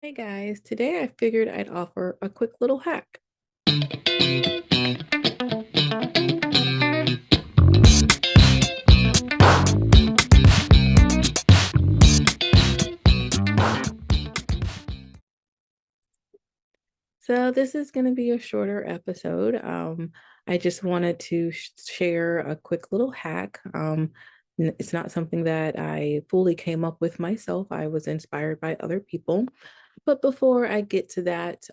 Hey guys, today I figured I'd offer a quick little hack. So this is going to be a shorter episode. I just wanted to share a quick little hack. It's not something that I fully came up with myself. I was inspired by other people. But before I get to that,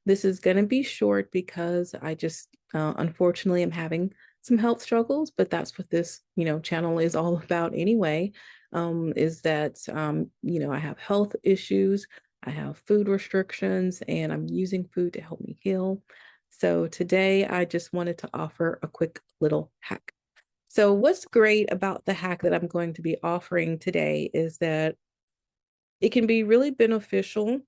this is going to be short because I just unfortunately am having some health struggles. But that's what this, channel is all about anyway. Is that I have health issues. I have food restrictions and I'm using food to help me heal. So today I just wanted to offer a quick little hack. So, what's great about the hack that I'm going to be offering today is that it can be really beneficial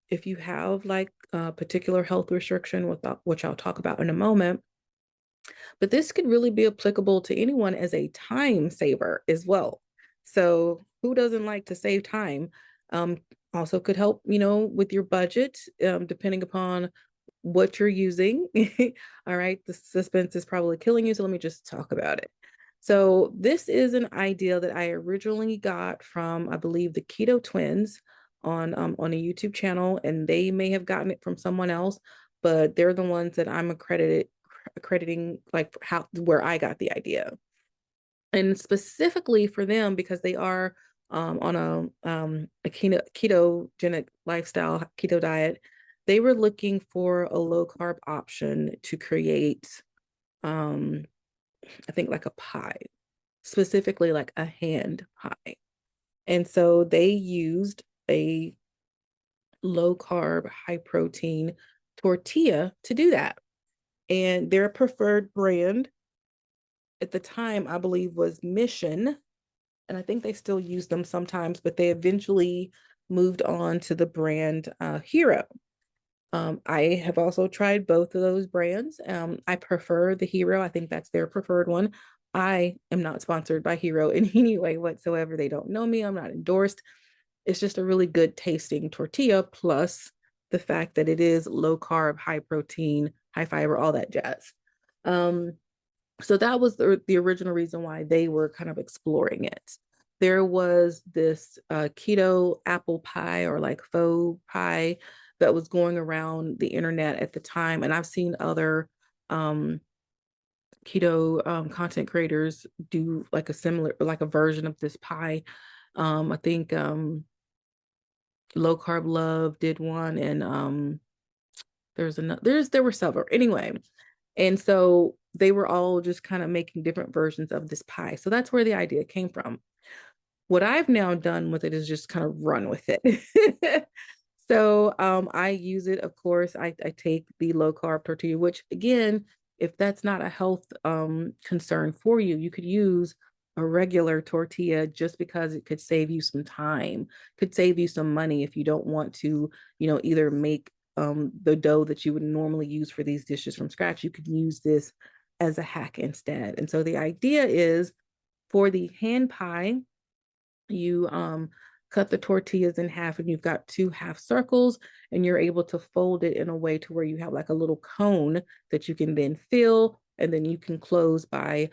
if you have like a particular health restriction, which I'll talk about in a moment. But this could really be applicable to anyone as a time saver as well. So, who doesn't like to save time? Um, Also could help, with your budget, depending upon what you're using. All right, the suspense is probably killing you, so let me just talk about it. So, this is an idea that I originally got from, I believe, the Keto Twins on a YouTube channel, and they may have gotten it from someone else, but they're the ones that I'm accrediting like how where I got the idea. And specifically for them because they are on a ketogenic lifestyle, keto diet, they were looking for a low carb option to create um I think like a pie, specifically like a hand pie. And so they used a low carb, high protein tortilla to do that. And their preferred brand at the time, I believe, was Mission. And I think they still use them sometimes, but they eventually moved on to the brand Hero. I have also tried both of those brands. I prefer the Hero. I think that's their preferred one. I am not sponsored by Hero in any way whatsoever. They don't know me. I'm not endorsed. It's just a really good tasting tortilla, plus the fact that it is low carb, high protein, high fiber, all that jazz. Um, so that was the original reason why they were kind of exploring it. There was this keto apple pie or like faux pie that was going around the internet at the time. And I've seen other um, keto content creators do like a similar, like a version of this pie. I think Low Carb Love did one, and there were several anyway. And so they were all just kind of making different versions of this pie. So that's where the idea came from. What I've now done with it is just kind of run with it. So I use it, of course. I take the low carb tortilla, which again, if that's not a health concern for you, you could use a regular tortilla just because it could save you some time, could save you some money if you don't want to, either make the dough that you would normally use for these dishes from scratch. You could use this as a hack instead. And so the idea is for the hand pie, you cut the tortillas in half and you've got two half circles, and you're able to fold it in a way to where you have like a little cone that you can then fill, and then you can close by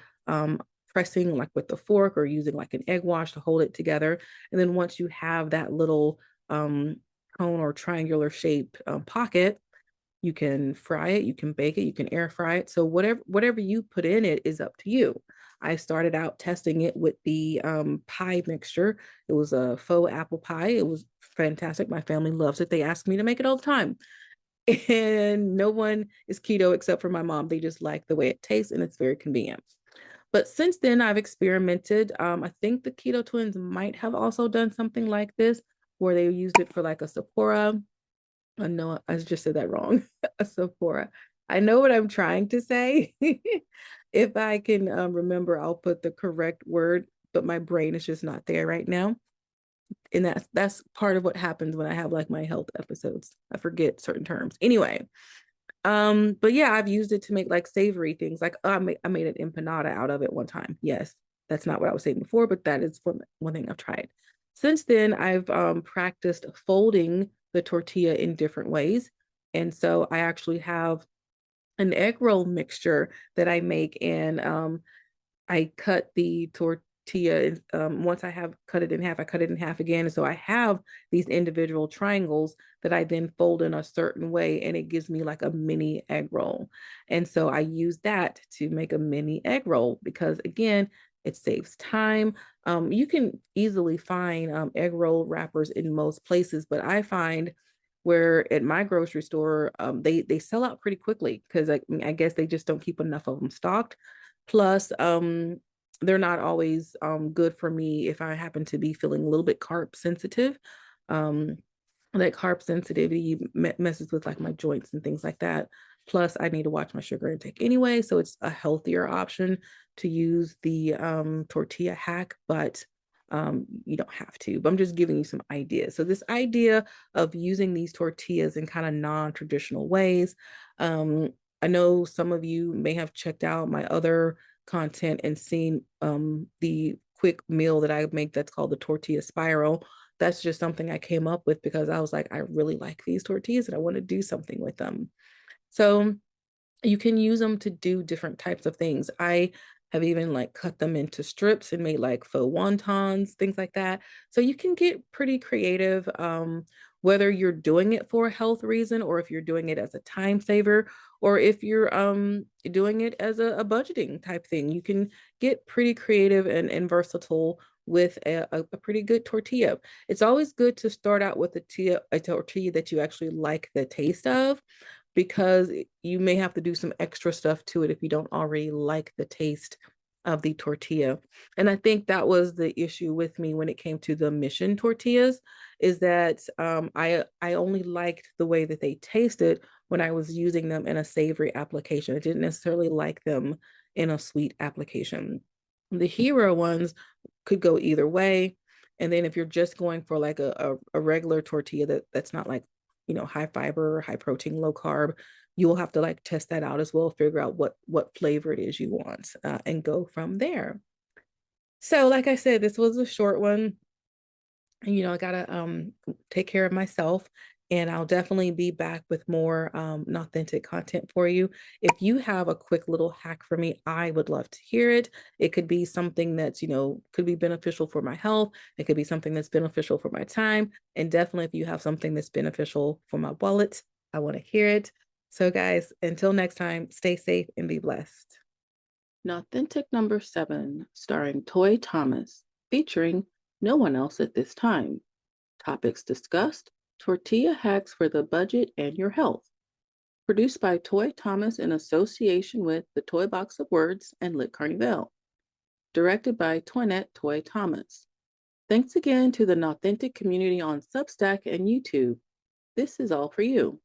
pressing like with the fork or using like an egg wash to hold it together. And then once you have that little cone or triangular shape pocket, you can fry it, you can bake it, you can air fry it. So whatever you put in it is up to you. I started out testing it with the pie mixture. It was a faux apple pie. It was fantastic. My family loves it. They ask me to make it all the time. And no one is keto except for my mom. They just like the way it tastes and it's very convenient. But since then, I've experimented. I think the Keto Twins might have also done something like this where they used it for like a Sephora. I know I just said that wrong. A Sephora. I know what I'm trying to say. If I can remember, I'll put the correct word, but my brain is just not there right now. And that's part of what happens when I have like my health episodes. I forget certain terms. Anyway, but yeah, I've used it to make like savory things. Like I made an empanada out of it one time. Yes, that's not what I was saying before, but that is one thing I've tried. Since then, I've practiced folding the tortilla in different ways. And so I actually have an egg roll mixture that I make, and I cut the tortilla. Once I have cut it in half, I cut it in half again. So I have these individual triangles that I then fold in a certain way, and it gives me like a mini egg roll. And so I use that to make a mini egg roll because, again, it saves time. You can easily find egg roll wrappers in most places, but I find where at my grocery store, they sell out pretty quickly because I guess they just don't keep enough of them stocked. Plus, they're not always good for me if I happen to be feeling a little bit carb sensitive. Um, like carb sensitivity messes with like my joints and things like that. Plus, I need to watch my sugar intake anyway, so it's a healthier option to use the tortilla hack, but you don't have to. But I'm just giving you some ideas. So this idea of using these tortillas in kind of non-traditional ways. I know some of you may have checked out my other content and seen the quick meal that I make that's called the tortilla spiral. That's just something I came up with because I was like, I really like these tortillas and I want to do something with them. So you can use them to do different types of things. I have even like cut them into strips and made like faux wontons, things like that. So you can get pretty creative, whether you're doing it for a health reason or if you're doing it as a time saver or if you're doing it as a budgeting type thing. You can get pretty creative and versatile with a pretty good tortilla. It's always good to start out with a tortilla that you actually like the taste of, because you may have to do some extra stuff to it if you don't already like the taste of the tortilla. And I think that was the issue with me when it came to the mission tortillas, is that I only liked the way that they tasted when I was using them in a savory application. I didn't necessarily like them in a sweet application. The hero ones could go either way. And then if you're just going for like a regular tortilla that's not like, high fiber, high protein, low carb, you will have to like test that out as well, figure out what flavor it is you want, and go from there. So like I said, this was a short one. And I gotta take care of myself, and I'll definitely be back with more authentic content for you. If you have a quick little hack for me, I would love to hear it. It could be something that's could be beneficial for my health. It could be something that's beneficial for my time, and definitely if you have something that's beneficial for my wallet, I want to hear it. So guys, until next time, stay safe and be blessed. Authentic number 7, starring Toy Thomas, featuring no one else at this time. Topics discussed: tortilla hacks for the budget and your health. Produced by Toy Thomas in association with the Toy Box of Words and Lit Carnival. Directed by Toinette Toy Thomas. Thanks again to the Knauthentic community on Substack and YouTube. This is all for you.